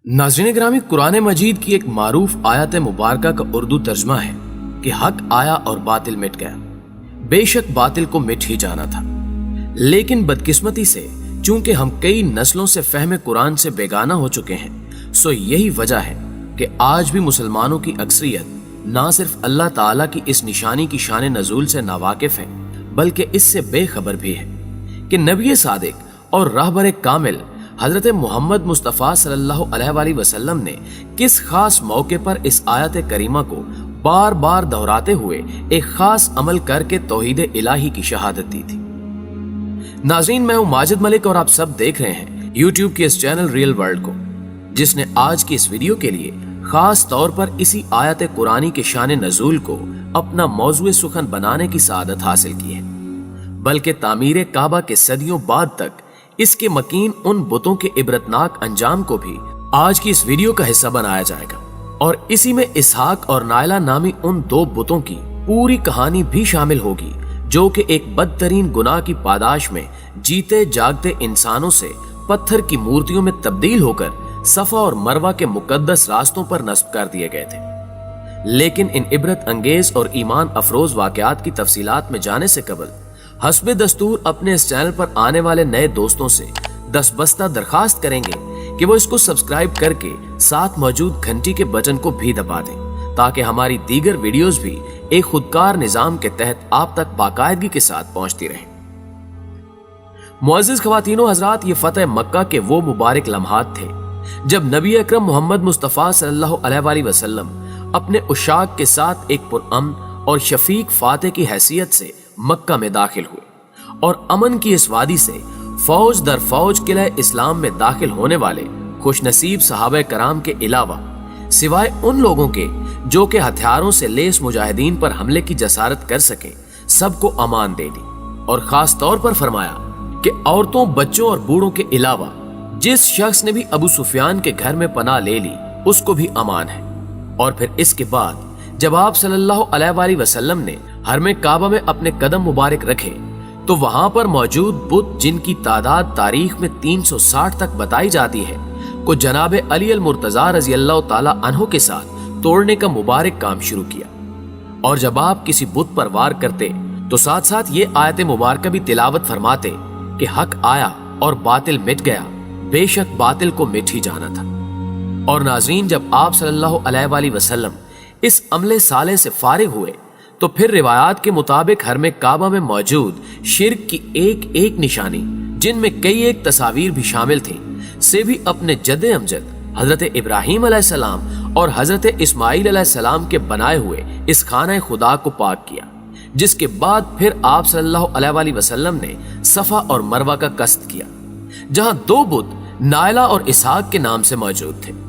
नाज़रीन ग्रामी, कुरान मजीद की एक मारूफ आयत मुबारका का उर्दू तर्जमा है कि हक आया और बातिल मिट गया। बेशक बातिल को मिट ही जाना था, लेकिन बदकिस्मती से चूंकि हम कई नस्लों से फहमे कुरान से बेगाना हो चुके हैं, सो यही वजह है कि आज भी मुसलमानों की अक्सरियत ना सिर्फ अल्लाह ताला की इस निशानी की शान नज़ूल से नावाकिफ है, बल्कि इससे बेखबर भी है कि नबी सादिक और रहबर कामिल हजरत मोहम्मद मुस्तफ़ा सल्लल्लाहु अलैहि वसल्लम ने किस खास मौके पर इस आयत करीमा को बार बार दोहराते हुए एक खास अमल करके तौहीद इलाही की शहादत दी थी। नाज़रीन, मैं हूं माजिद मलिक और आप सब देख रहे हैं यूट्यूब के इस चैनल रियल वर्ल्ड को, जिसने आज की इस वीडियो के लिए खास तौर पर इसी आयत कुरानी के शान नज़ूल को अपना मौज़ूए सुखन बनाने की सआदत हासिल की है। बल्कि तामीर काबा के सदियों बाद तक इसके मकीन उन बुतों के इबरतनाक अंजाम को भी आज की इस वीडियो का हिस्सा बनाया जाएगा, और इसी में इसहाक और नायला नामी उन दो बुतों की पूरी कहानी भी शामिल होगी, जो कि एक बदतरीन गुनाह की पादाश में जीते जागते इंसानों से पत्थर की मूर्तियों में तब्दील होकर सफा और मरवा के मुकद्दस रास्तों पर नस्ब कर दिए गए थे। लेकिन इन इबरत अंगेज और ईमान अफरोज वाकयात की तफसीलात में जाने से कबल हस्बे दस्तूर अपने इस चैनल पर आने वाले नए दोस्तों से दस्तबस्ता दरखास्त करेंगे कि वो इसको सब्सक्राइब करके साथ मौजूद घंटी के बटन को भी दबा दें, ताकि हमारी दीगर वीडियोस भी एक खुदकार निजाम के तहत आप तक बाकायदगी के साथ पहुंचती रहें। मुअज़्ज़िज़ ख़वातीनो हज़रात, ये फतह मक्का के वो मुबारक लम्हात थे जब नबी अकरम मोहम्मद मुस्तफ़ा सल्लल्लाहु अलैहि वसल्लम अपने उशाक के साथ एक पुरअमन और शफीक फातह की हैसियत से मक्का में दाखिल हुए, और अमन की इस वादी से फौज दर फौज किला इस्लाम में दाखिल होने वाले खुशनसीब सहाबा कराम के अलावा सिवाय उन लोगों के जो के हथियारों से लेस मुजाहिदीन पर हमले की जसारत कर सके, सबको अमान दे दी। और खास तौर पर फरमाया कि औरतों, बच्चों और बूढ़ों के अलावा जिस शख्स ने भी अबू सुफियान के घर में पनाह ले ली, उसको भी अमान है। और फिर इसके बाद जब आप सल्लल्लाहु अलैहि वसल्लम ने हरमे काबा में अपने कदम मुबारक रखे, तो वहां पर मौजूद बुत, जिनकी तादाद तारीख में 360 तक बताई जाती है, को जनाबे अली अल मुर्तजा रज़ी अल्लाह ताला अन्हु के साथ तोड़ने का मुबारक काम शुरू किया। और जब आप किसी बुत पर वार करते तो साथ साथ ये आयत मुबारक भी तिलावत फरमाते कि हक आया और बातिल मिट गया, बेशक बातिल को मिट ही जाना था। और नाज़रीन, जब आप सल्लल्लाहु अलैहि वसल्लम इस अमले साले से फारिग हुए, तो फिर रिवायात के मुताबिक हरमे काबा में मौजूद शिर्क की एक एक निशानी, जिनमें कई एक तस्वीर भी शामिल थी, से भी अपने जद्दे अमजद हजरत इब्राहीम अलैहिस्सलाम और हजरत इस्माईल अलैहिस्सलाम के बनाए हुए इस खाना खुदा को पाक किया। जिसके बाद फिर आप सल्लल्लाहु अलैहि वसल्लम ने सफा और मरवा का कस्द किया, जहां दो बुत नायला और इसहाक के नाम से मौजूद थे।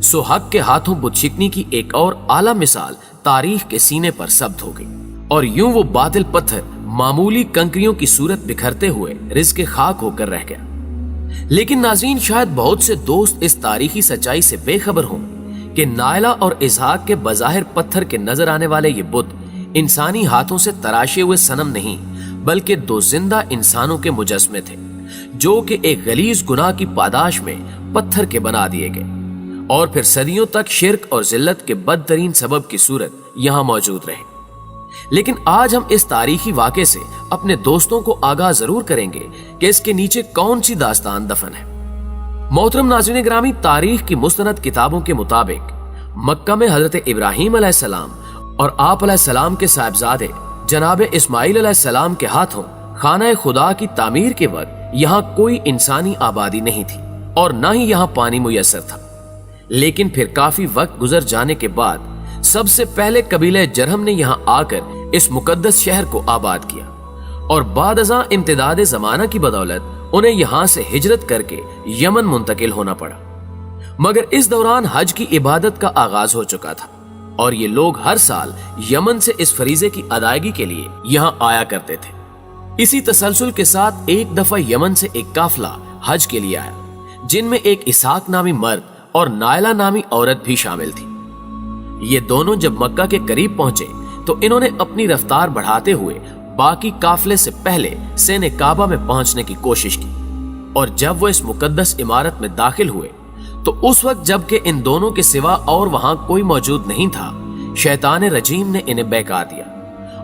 सो हक के हाथों बुत शिकनी की एक और आला मिसाल तारीख के सीने पर सब्त हो गई, और यूं वो बातिल पत्थर मामूली कंकरियों की सूरत बिखरते हुए रिज़्क़े खाक होकर रह गया। लेकिन नाज़रीन, शायद बहुत से दोस्त इस तारीखी सच्चाई से बेखबर हों कि नायला और इसहाक के बज़ाहिर पत्थर के नजर आने वाले ये बुत इंसानी हाथों से तराशे हुए सनम नहीं, बल्कि दो जिंदा इंसानों के मुजस्मे थे, जो कि एक गलीज गुनाह की पादाश में पत्थर के बना दिए गए, और फिर सदियों तक शिर्क और जिल्लत के बदतरीन सबब की सूरत यहां मौजूद रहे। लेकिन आज हम इस तारीखी वाक़े से अपने दोस्तों को आगाह जरूर करेंगे कि इसके नीचे कौन सी दास्तान दफन है। मोहतरम नाज़रीन ग्रामी, तारीख की मुस्तनद किताबों के मुताबिक मक्का में हजरत इब्राहीम अलैहिस्सलाम और आप अलैहिस्सलाम के साहिबजादे जनाब इस्माईल अलैहिस्सलाम के हाथों खाना खुदा की तामीर के वक्त यहाँ कोई इंसानी आबादी नहीं थी, और न ही यहाँ पानी मुयस्सर था। लेकिन फिर काफी वक्त गुजर जाने के बाद सबसे पहले कबीले जरहम ने यहां आकर इस मुकद्दस शहर को आबाद किया, और बाद अज़ां इम्तिदाद ज़माना की बदौलत उन्हें यहां से हिजरत करके यमन मुंतकिल होना पड़ा। मगर इस दौरान हज की इबादत का आगाज हो चुका था, और ये लोग हर साल यमन से इस फरीजे की अदायगी के लिए यहां आया करते थे। इसी तसलसल के साथ एक दफा यमन से एक काफिला हज के लिए आया, जिनमें एक इसहाक नामी मर्द और नायला नामी औरत भी शामिल थी। ये दोनों जब मक्का के करीब पहुंचे, तो इन्होंने अपनी रफ्तार बढ़ाते हुए बाकी काफिले से पहले सेने काबा में पहुंचने की कोशिश की, और जब वो इस मुकद्दस इमारत में दाखिल हुए, تو اس وقت جب کہ ان دونوں کے سوا اور وہاں کوئی موجود نہیں تھا، شیطان رجیم نے انہیں بہکا دیا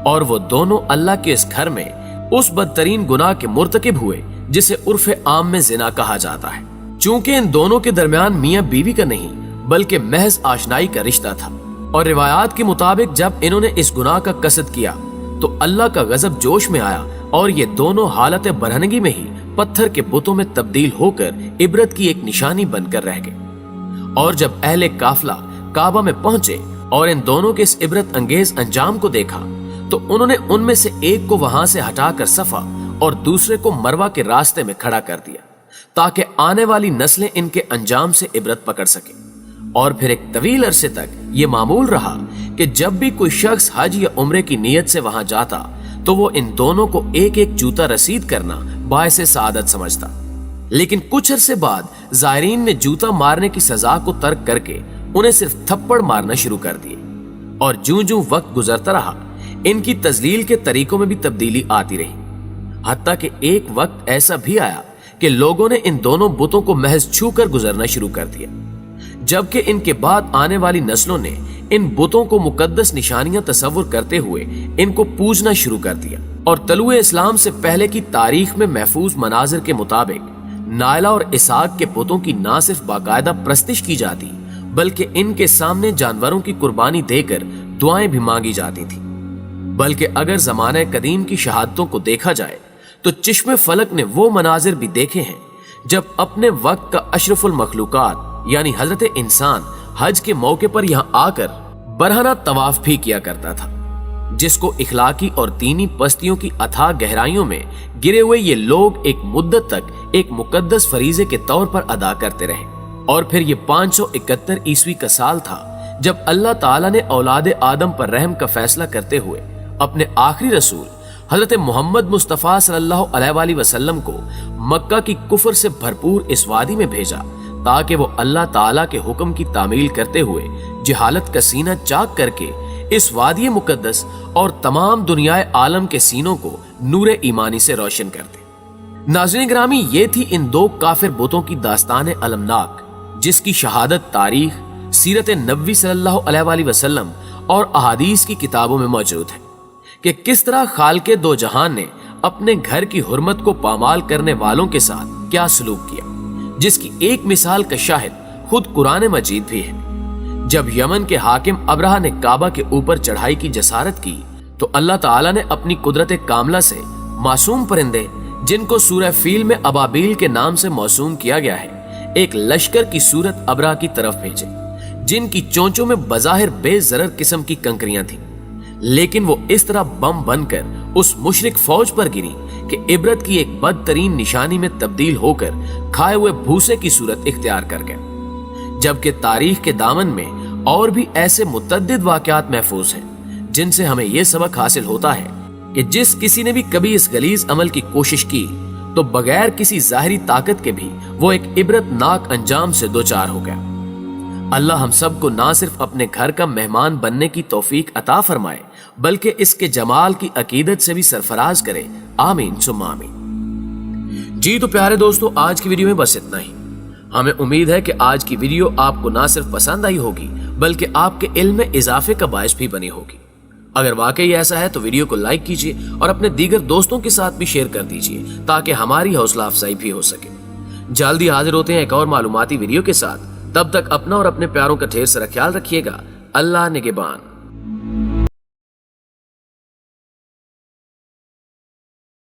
اور وہ دونوں اللہ کے اس گھر میں اس بدترین گناہ کے مرتکب ہوئے جسے عرف عام میں زنا کہا جاتا ہے۔ چونکہ ان دونوں کے درمیان میاں بیوی کا نہیں بلکہ محض آشنائی کا رشتہ تھا، اور روایات کے مطابق جب انہوں نے اس گناہ کا قصد کیا تو اللہ کا غضب جوش میں آیا اور یہ دونوں حالت برہنگی میں ہی پتھر کے بتوں میں تبدیل ہو کر عبرت کی ایک نشانی بن کر رہ گئے۔ اور جب اہل قافلہ کعبہ میں پہنچے اور ان دونوں کے اس عبرت انگیز انجام کو دیکھا تو انہوں نے ان میں سے ایک کو وہاں سے ہٹا کر صفا اور دوسرے کو مروہ کے راستے میں کھڑا کر دیا تاکہ آنے والی نسلیں ان کے انجام سے عبرت پکڑ سکیں۔ اور پھر ایک طویل عرصے تک یہ معمول رہا کہ جب بھی کوئی شخص حج یا عمرے کی نیت سے وہاں جاتا تو وہ ان دونوں کو ایک ایک جوتا رسید کرنا باعث سعادت سمجھتا۔ لیکن کچھ عرصے بعد زائرین نے جوتا مارنے کی سزا کو ترک کر کے انہیں صرف تھپڑ مارنا شروع کر دیے، اور جوں جوں وقت گزرتا رہا ان کی تذلیل کے طریقوں میں بھی تبدیلی آتی رہی، حتیٰ کہ ایک وقت ایسا بھی آیا کہ لوگوں نے ان دونوں بتوں کو محض چھو کر گزرنا شروع کر دیا، جبکہ ان کے بعد آنے والی نسلوں نے ان بتوں کو مقدس نشانیاں تصور کرتے ہوئے ان کو پوجنا شروع کر دیا۔ اور طلوع اسلام سے پہلے کی تاریخ میں محفوظ مناظر کے مطابق نائلہ اور اسحاق کے بتوں کی نہ صرف باقاعدہ پرستش کی جاتی بلکہ ان کے سامنے جانوروں کی قربانی دے کر دعائیں بھی مانگی جاتی تھی۔ بلکہ اگر زمانہ قدیم کی شہادتوں کو دیکھا جائے تو چشم فلک نے وہ مناظر بھی دیکھے ہیں جب اپنے وقت کا اشرف المخلوقات یعنی حضرت انسان حج کے موقع پر یہاں آ کر برہنہ طواف بھی کیا کرتا تھا، جس کو اخلاقی اور دینی پستیوں کی اتھاہ گہرائیوں میں گرے ہوئے یہ لوگ ایک مدت تک ایک مقدس فریضے کے طور پر ادا کرتے رہے۔ اور پھر یہ 571 عیسوی کا سال تھا جب اللہ تعالیٰ نے اولاد آدم پر رحم کا فیصلہ کرتے ہوئے اپنے آخری رسول حضرت محمد مصطفیٰ صلی اللہ علیہ وآلہ وسلم کو مکہ کی کفر سے بھرپور اس وادی میں بھیجا تاکہ وہ اللہ تعالیٰ کے حکم کی تعمیل کرتے ہوئے جہالت کا سینہ چاک کر کے اس وادی مقدس اور تمام دنیائے عالم کے سینوں کو نور ایمانی سے روشن کر دے۔ ناظرین گرامی، یہ تھی ان دو کافر بتوں کی داستان المناک جس کی شہادت تاریخ، سیرت نبوی صلی اللہ علیہ وآلہ وسلم اور احادیث کی کتابوں میں موجود ہے کہ کس طرح خالق دو جہان نے اپنے گھر کی حرمت کو پامال کرنے والوں کے ساتھ کیا سلوک کیا، جس کی ایک مثال کا شاہد خود قرآن مجید بھی ہے۔ جب یمن کے حاکم ابرہہ نے کعبہ کے اوپر چڑھائی کی جسارت کی تو اللہ تعالیٰ نے اپنی قدرت کاملہ سے معصوم پرندے جن کو سورہ فیل میں ابابیل کے نام سے موسوم کیا گیا ہے ایک لشکر کی صورت ابرہہ کی طرف بھیجے، جن کی چونچوں میں بظاہر بے ضرر قسم کی کنکریاں تھیں، لیکن وہ اس طرح بم بن کر اس مشرک فوج پر گری کہ عبرت کی ایک بدترین نشانی میں تبدیل ہو کر کھائے ہوئے بھوسے کی صورت اختیار کر گئے۔ جبکہ تاریخ کے دامن میں اور بھی ایسے متعدد واقعات محفوظ ہیں جن سے ہمیں یہ سبق حاصل ہوتا ہے کہ جس کسی نے بھی کبھی اس غلیظ عمل کی کوشش کی تو بغیر کسی ظاہری طاقت کے بھی وہ ایک عبرت ناک انجام سے دوچار ہو گیا۔ اللہ ہم سب کو نہ صرف اپنے گھر کا مہمان بننے کی توفیق عطا فرمائے بلکہ اس کے جمال کی عقیدت سے بھی سرفراز کرے، آمین ثم آمین۔ جی تو پیارے دوستو، آج کی ویڈیو میں بس اتنا ہی۔ ہمیں امید ہے کہ آج کی ویڈیو آپ کو نہ صرف پسند آئی ہوگی بلکہ آپ کے علم میں اضافے کا باعث بھی بنی ہوگی۔ اگر واقعی ایسا ہے تو ویڈیو کو لائک کیجیے اور اپنے دیگر دوستوں کے ساتھ بھی شیئر کر دیجیے تاکہ ہماری حوصلہ افزائی بھی ہو سکے۔ جلدی حاضر ہوتے ہیں ایک اور معلوماتی ویڈیو کے ساتھ، تب تک اپنا اور اپنے پیاروں کا ڈھیر سارا خیال رکھیے گا۔ اللہ نگہبان۔